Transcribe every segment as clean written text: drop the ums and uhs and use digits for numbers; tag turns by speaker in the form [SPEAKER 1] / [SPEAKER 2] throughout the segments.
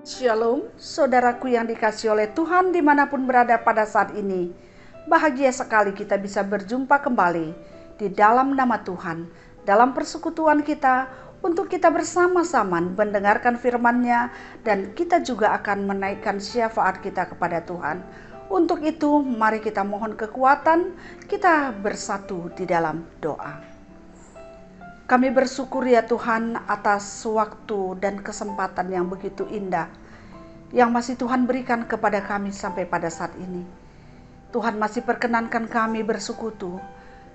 [SPEAKER 1] Shalom, saudaraku yang dikasihi oleh Tuhan dimanapun berada pada saat ini. Bahagia sekali kita bisa berjumpa kembali di dalam nama Tuhan, dalam persekutuan kita, untuk kita bersama-sama mendengarkan firman-Nya, dan kita juga akan menaikkan syafaat kita kepada Tuhan. Untuk itu, mari kita mohon kekuatan, kita bersatu di dalam doa. Kami bersyukur ya Tuhan atas waktu dan kesempatan yang begitu indah yang masih Tuhan berikan kepada kami sampai pada saat ini. Tuhan masih perkenankan kami bersekutu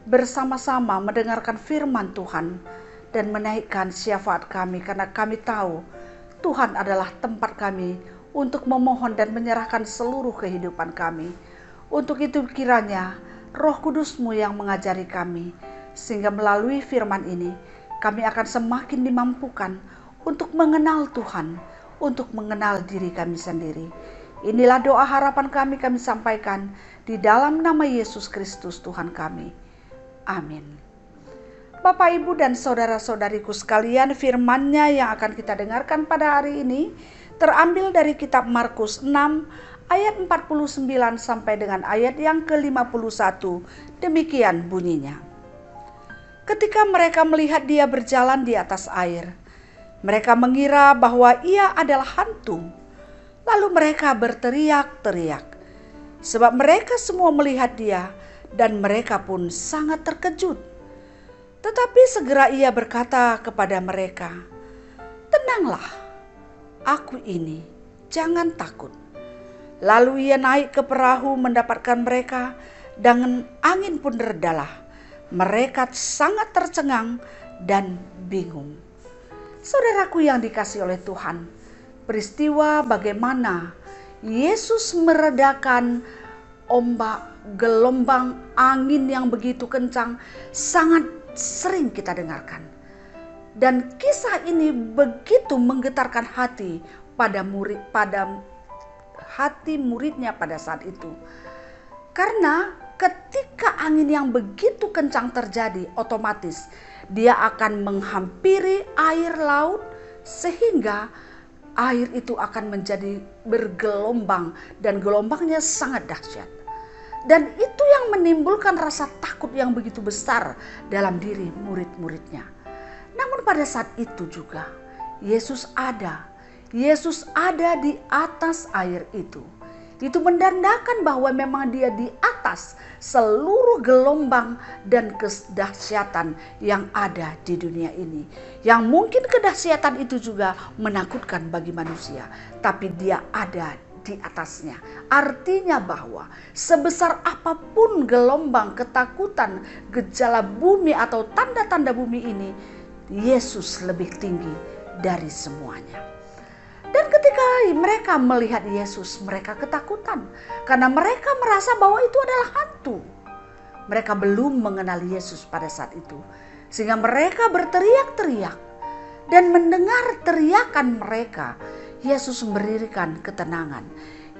[SPEAKER 1] bersama-sama mendengarkan firman Tuhan dan menaikkan syafaat kami, karena kami tahu Tuhan adalah tempat kami untuk memohon dan menyerahkan seluruh kehidupan kami. Untuk itu kiranya Roh Kudus-Mu yang mengajari kami, sehingga melalui firman ini kami akan semakin dimampukan untuk mengenal Tuhan, untuk mengenal diri kami sendiri. Inilah doa harapan kami sampaikan di dalam nama Yesus Kristus Tuhan kami. Amin. Bapak, Ibu, dan saudara-saudariku sekalian, firman-Nya yang akan kita dengarkan pada hari ini terambil dari kitab Markus 6 ayat 49 sampai dengan ayat yang ke-51. Demikian bunyinya. Ketika mereka melihat dia berjalan di atas air, mereka mengira bahwa ia adalah hantu. Lalu mereka berteriak-teriak, sebab mereka semua melihat dia, dan mereka pun sangat terkejut. Tetapi segera ia berkata kepada mereka, "Tenanglah, aku ini, jangan takut." Lalu ia naik ke perahu mendapatkan mereka, dan angin pun redalah. Mereka sangat tercengang dan bingung. Saudaraku yang dikasihi oleh Tuhan, peristiwa bagaimana Yesus meredakan ombak, gelombang angin yang begitu kencang sangat sering kita dengarkan. Dan kisah ini begitu menggetarkan hati pada hati muridnya pada saat itu. Karena ketika angin yang begitu kencang terjadi, otomatis dia akan menghampiri air laut, sehingga air itu akan menjadi bergelombang dan gelombangnya sangat dahsyat. Dan itu yang menimbulkan rasa takut yang begitu besar dalam diri murid-muridnya. Namun pada saat itu juga Yesus ada di atas air itu. Itu mendandakan bahwa memang dia di atas seluruh gelombang dan kedahsyatan yang ada di dunia ini. Yang mungkin kedahsyatan itu juga menakutkan bagi manusia, tapi dia ada di atasnya. Artinya bahwa sebesar apapun gelombang, ketakutan, gejala bumi atau tanda-tanda bumi ini, Yesus lebih tinggi dari semuanya. Dan ketika mereka melihat Yesus, mereka ketakutan karena mereka merasa bahwa itu adalah hantu. Mereka belum mengenal Yesus pada saat itu, sehingga mereka berteriak-teriak. Dan mendengar teriakan mereka, Yesus memberikan ketenangan.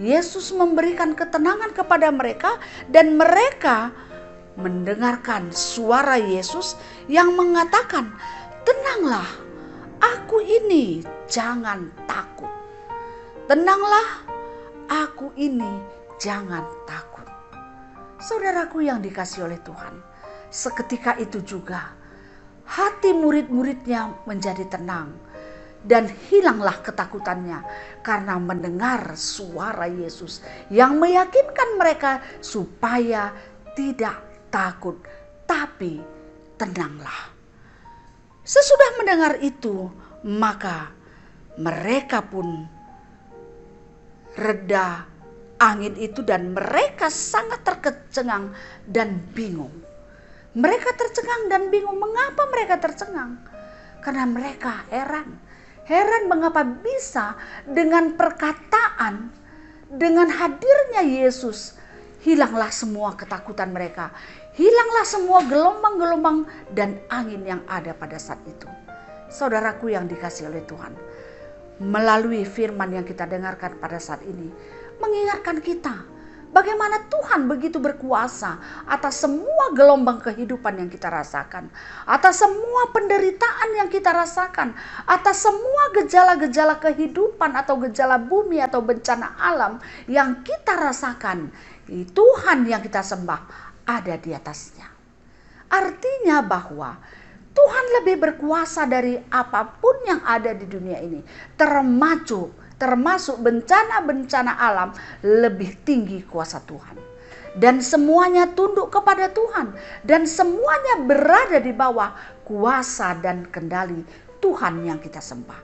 [SPEAKER 1] Yesus memberikan ketenangan kepada mereka, dan mereka mendengarkan suara Yesus yang mengatakan, "Tenanglah, aku ini, jangan takut. Tenanglah, aku ini, jangan takut." Saudaraku yang dikasihi oleh Tuhan, seketika itu juga hati murid-muridnya menjadi tenang dan hilanglah ketakutannya karena mendengar suara Yesus yang meyakinkan mereka supaya tidak takut, tapi tenanglah. Sesudah mendengar itu, maka mereka pun reda angin itu dan mereka sangat tercengang dan bingung. Mereka tercengang dan bingung. Mengapa mereka tercengang? Karena mereka heran mengapa bisa dengan perkataan, dengan hadirnya Yesus, hilanglah semua ketakutan mereka. Hilanglah semua gelombang-gelombang dan angin yang ada pada saat itu. Saudaraku yang dikasihi oleh Tuhan, melalui firman yang kita dengarkan pada saat ini, mengingatkan kita Bagaimana Tuhan begitu berkuasa atas semua gelombang kehidupan yang kita rasakan, atas semua penderitaan yang kita rasakan, atas semua gejala-gejala kehidupan atau gejala bumi atau bencana alam yang kita rasakan. Tuhan yang kita sembah ada di atasnya. Artinya bahwa Tuhan lebih berkuasa dari apapun yang ada di dunia ini, termasuk bencana-bencana alam. Lebih tinggi kuasa Tuhan, dan semuanya tunduk kepada Tuhan, dan semuanya berada di bawah kuasa dan kendali Tuhan yang kita sembah.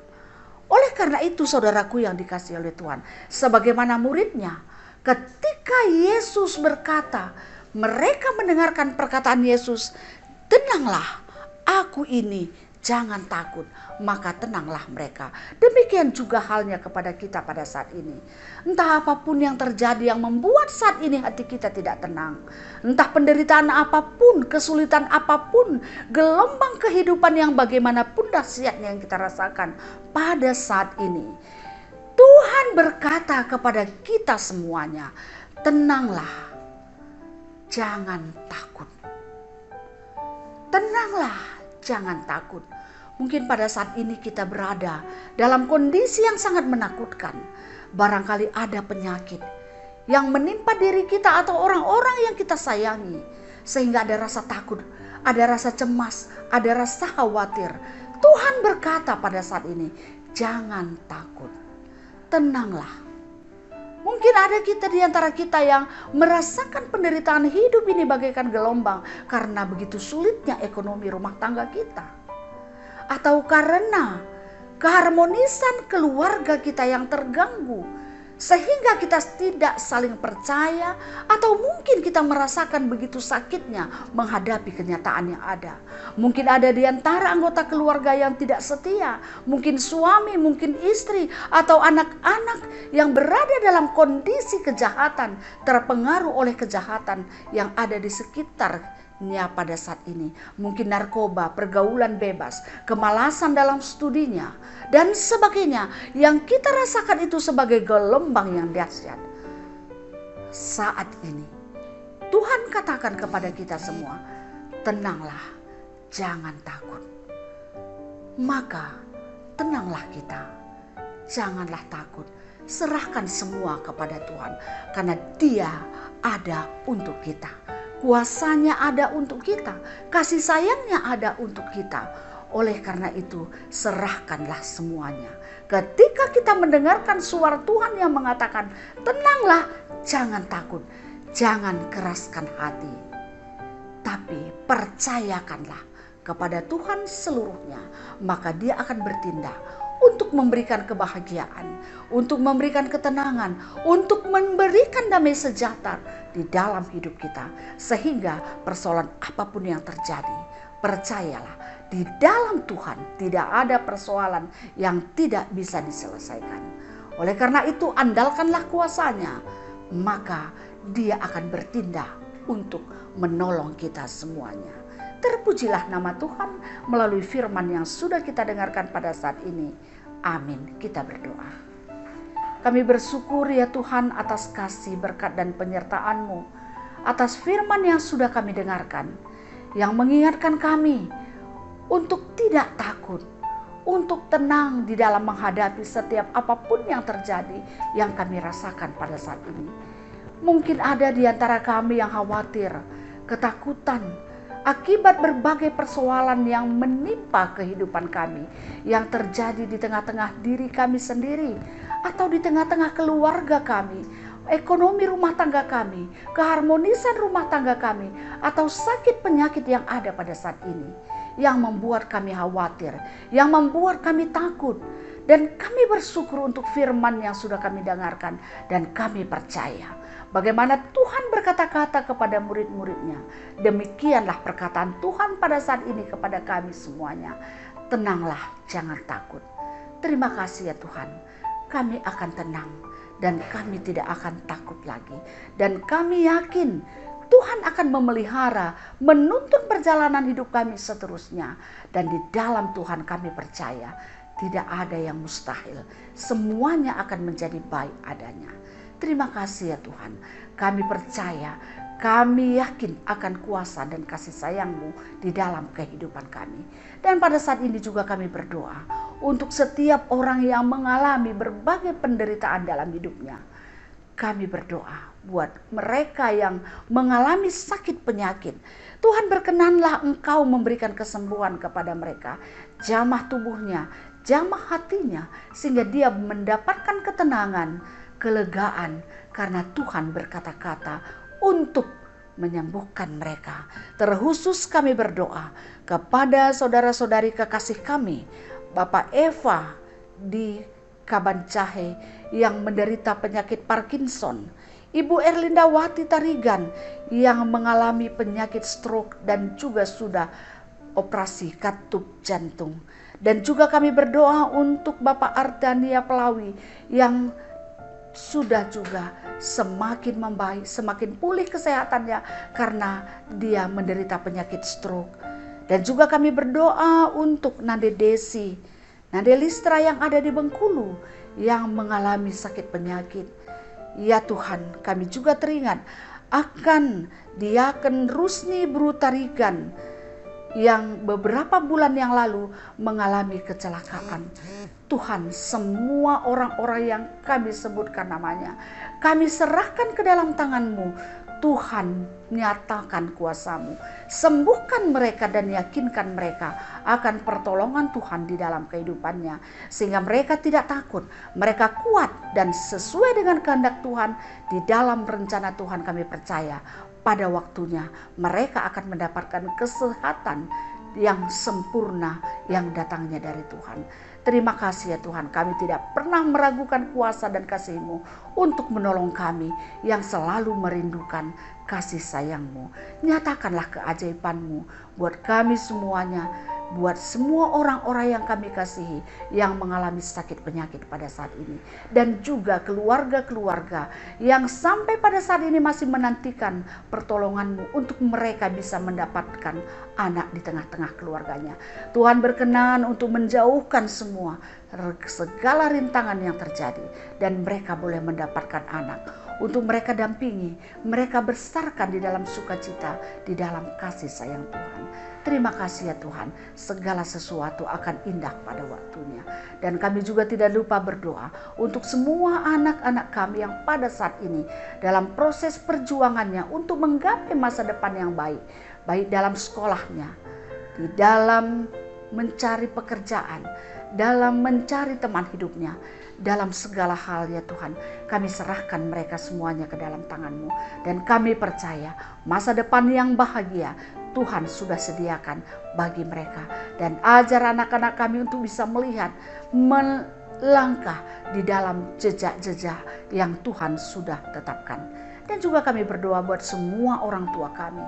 [SPEAKER 1] Oleh karena itu, saudaraku yang dikasihi oleh Tuhan, sebagaimana muridnya, ketika Yesus berkata, mereka mendengarkan perkataan Yesus, "Tenanglah, aku ini, jangan takut," maka tenanglah mereka. Demikian juga halnya kepada kita pada saat ini. Entah apapun yang terjadi yang membuat saat ini hati kita tidak tenang, entah penderitaan apapun, kesulitan apapun, gelombang kehidupan yang bagaimanapun dahsyatnya yang kita rasakan pada saat ini, Tuhan berkata kepada kita semuanya, tenanglah, jangan takut. Tenanglah, jangan takut. Mungkin pada saat ini kita berada dalam kondisi yang sangat menakutkan. Barangkali ada penyakit yang menimpa diri kita atau orang-orang yang kita sayangi, sehingga ada rasa takut, ada rasa cemas, ada rasa khawatir. Tuhan berkata pada saat ini, jangan takut, tenanglah. Mungkin ada kita di antara kita yang merasakan penderitaan hidup ini bagaikan gelombang karena begitu sulitnya ekonomi rumah tangga kita. Atau karena keharmonisan keluarga kita yang terganggu, sehingga kita tidak saling percaya, atau mungkin kita merasakan begitu sakitnya menghadapi kenyataan yang ada. Mungkin ada di antara anggota keluarga yang tidak setia, mungkin suami, mungkin istri, atau anak-anak yang berada dalam kondisi kejahatan, terpengaruh oleh kejahatan yang ada di sekitarnya pada saat ini. Mungkin narkoba, pergaulan bebas, kemalasan dalam studinya, dan sebagainya yang kita rasakan itu sebagai gelombang yang dahsyat. Saat ini Tuhan katakan kepada kita semua, tenanglah, jangan takut. Maka tenanglah kita, janganlah takut. Serahkan semua kepada Tuhan, karena Dia ada untuk kita. Kuasanya ada untuk kita, kasih sayangnya ada untuk kita. Oleh karena itu, serahkanlah semuanya. Ketika kita mendengarkan suara Tuhan yang mengatakan, tenanglah, jangan takut, jangan keraskan hati, tapi percayakanlah kepada Tuhan seluruhnya, maka Dia akan bertindak untuk memberikan kebahagiaan, untuk memberikan ketenangan, untuk memberikan damai sejahtera di dalam hidup kita. Sehingga persoalan apapun yang terjadi, percayalah, di dalam Tuhan tidak ada persoalan yang tidak bisa diselesaikan. Oleh karena itu, andalkanlah kuasanya, maka Dia akan bertindak untuk menolong kita semuanya. Terpujilah nama Tuhan melalui firman yang sudah kita dengarkan pada saat ini. Amin. Kita berdoa. Kami bersyukur ya Tuhan atas kasih, berkat, dan penyertaan-Mu, atas firman yang sudah kami dengarkan, yang mengingatkan kami untuk tidak takut, untuk tenang di dalam menghadapi setiap apapun yang terjadi yang kami rasakan pada saat ini. Mungkin ada di antara kami yang khawatir, ketakutan, akibat berbagai persoalan yang menimpa kehidupan kami, yang terjadi di tengah-tengah diri kami sendiri, atau di tengah-tengah keluarga kami, ekonomi rumah tangga kami, keharmonisan rumah tangga kami, atau sakit penyakit yang ada pada saat ini, yang membuat kami khawatir, yang membuat kami takut. Dan kami bersyukur untuk firman yang sudah kami dengarkan, dan kami percaya bagaimana Tuhan berkata-kata kepada murid-muridnya. Demikianlah perkataan Tuhan pada saat ini kepada kami semuanya. Tenanglah, jangan takut. Terima kasih ya Tuhan. Kami akan tenang dan kami tidak akan takut lagi. Dan kami yakin Tuhan akan memelihara, menuntun perjalanan hidup kami seterusnya. Dan di dalam Tuhan kami percaya tidak ada yang mustahil. Semuanya akan menjadi baik adanya. Terima kasih ya Tuhan. Kami percaya, kami yakin akan kuasa dan kasih sayang-Mu di dalam kehidupan kami. Dan pada saat ini juga kami berdoa untuk setiap orang yang mengalami berbagai penderitaan dalam hidupnya. Kami berdoa buat mereka yang mengalami sakit penyakit. Tuhan, berkenanlah Engkau memberikan kesembuhan kepada mereka. Jamah tubuhnya, jamah hatinya, sehingga dia mendapatkan ketenangan, kelegaan, karena Tuhan berkata-kata untuk menyembuhkan mereka. Terkhusus kami berdoa kepada saudara-saudari kekasih kami, Bapak Eva di Kabanjahe yang menderita penyakit Parkinson, Ibu Erlinda Wati Tarigan yang mengalami penyakit stroke dan juga sudah operasi katup jantung. Dan juga kami berdoa untuk Bapak Ardania Pelawi yang sudah juga semakin membaik, semakin pulih kesehatannya karena dia menderita penyakit stroke. Dan juga kami berdoa untuk Nade Desi, Nade Listra yang ada di Bengkulu yang mengalami sakit penyakit. Ya Tuhan, kami juga teringat akan Diaken Rusni Brutarigan yang beberapa bulan yang lalu mengalami kecelakaan. Tuhan, semua orang-orang yang kami sebutkan namanya, kami serahkan ke dalam tangan-Mu. Tuhan, nyatakan kuasa-Mu, sembuhkan mereka dan yakinkan mereka akan pertolongan Tuhan di dalam kehidupannya, sehingga mereka tidak takut, mereka kuat dan sesuai dengan kehendak Tuhan. Di dalam rencana Tuhan kami percaya pada waktunya mereka akan mendapatkan kesehatan yang sempurna yang datangnya dari Tuhan. Terima kasih ya Tuhan, kami tidak pernah meragukan kuasa dan kasih-Mu untuk menolong kami yang selalu merindukan kasih sayang-Mu. Nyatakanlah keajaiban-Mu buat kami semuanya, buat semua orang-orang yang kami kasihi yang mengalami sakit penyakit pada saat ini. Dan juga keluarga-keluarga yang sampai pada saat ini masih menantikan pertolongan-Mu untuk mereka bisa mendapatkan anak di tengah-tengah keluarganya. Tuhan berkenan untuk menjauhkan segala rintangan yang terjadi dan mereka boleh mendapatkan anak. Untuk mereka dampingi, mereka besarkan di dalam sukacita, di dalam kasih sayang Tuhan. Terima kasih ya Tuhan, segala sesuatu akan indah pada waktunya. Dan kami juga tidak lupa berdoa untuk semua anak-anak kami yang pada saat ini dalam proses perjuangannya untuk menggapai masa depan yang baik. Baik dalam sekolahnya, di dalam mencari pekerjaan, dalam mencari teman hidupnya, dalam segala hal ya Tuhan. Kami serahkan mereka semuanya ke dalam tangan-Mu. Dan kami percaya masa depan yang bahagia Tuhan sudah sediakan bagi mereka. Dan ajar anak-anak kami untuk bisa melihat, melangkah di dalam jejak-jejak yang Tuhan sudah tetapkan. Dan juga kami berdoa buat semua orang tua kami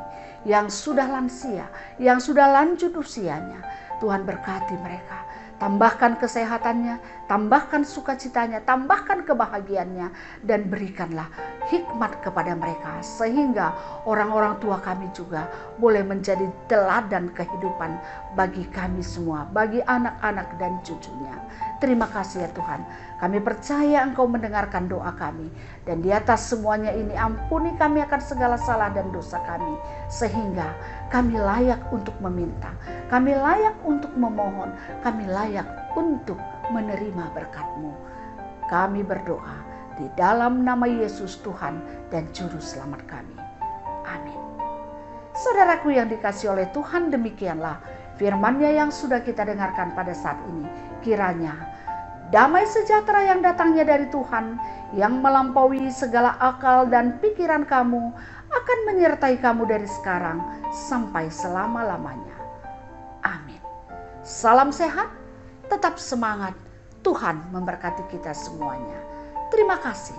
[SPEAKER 1] yang sudah lansia, yang sudah lanjut usianya. Tuhan berkati mereka, tambahkan kesehatannya, tambahkan sukacitanya, tambahkan kebahagiaannya, dan berikanlah hikmat kepada mereka sehingga orang-orang tua kami juga boleh menjadi teladan kehidupan bagi kami semua, bagi anak-anak dan cucunya. Terima kasih ya Tuhan, kami percaya Engkau mendengarkan doa kami, dan di atas semuanya ini ampuni kami akan segala salah dan dosa kami, sehingga kami layak untuk meminta, kami layak untuk memohon, kami layak untuk menerima berkat-Mu. Kami berdoa di dalam nama Yesus Tuhan dan Juru Selamat kami. Amin. Saudaraku yang dikasihi oleh Tuhan, demikianlah firman-Nya yang sudah kita dengarkan pada saat ini. Kiranya damai sejahtera yang datangnya dari Tuhan, yang melampaui segala akal dan pikiran kamu, akan menyertai kamu dari sekarang sampai selama-lamanya. Amin. Salam sehat, tetap semangat. Tuhan memberkati kita semuanya. Terima kasih.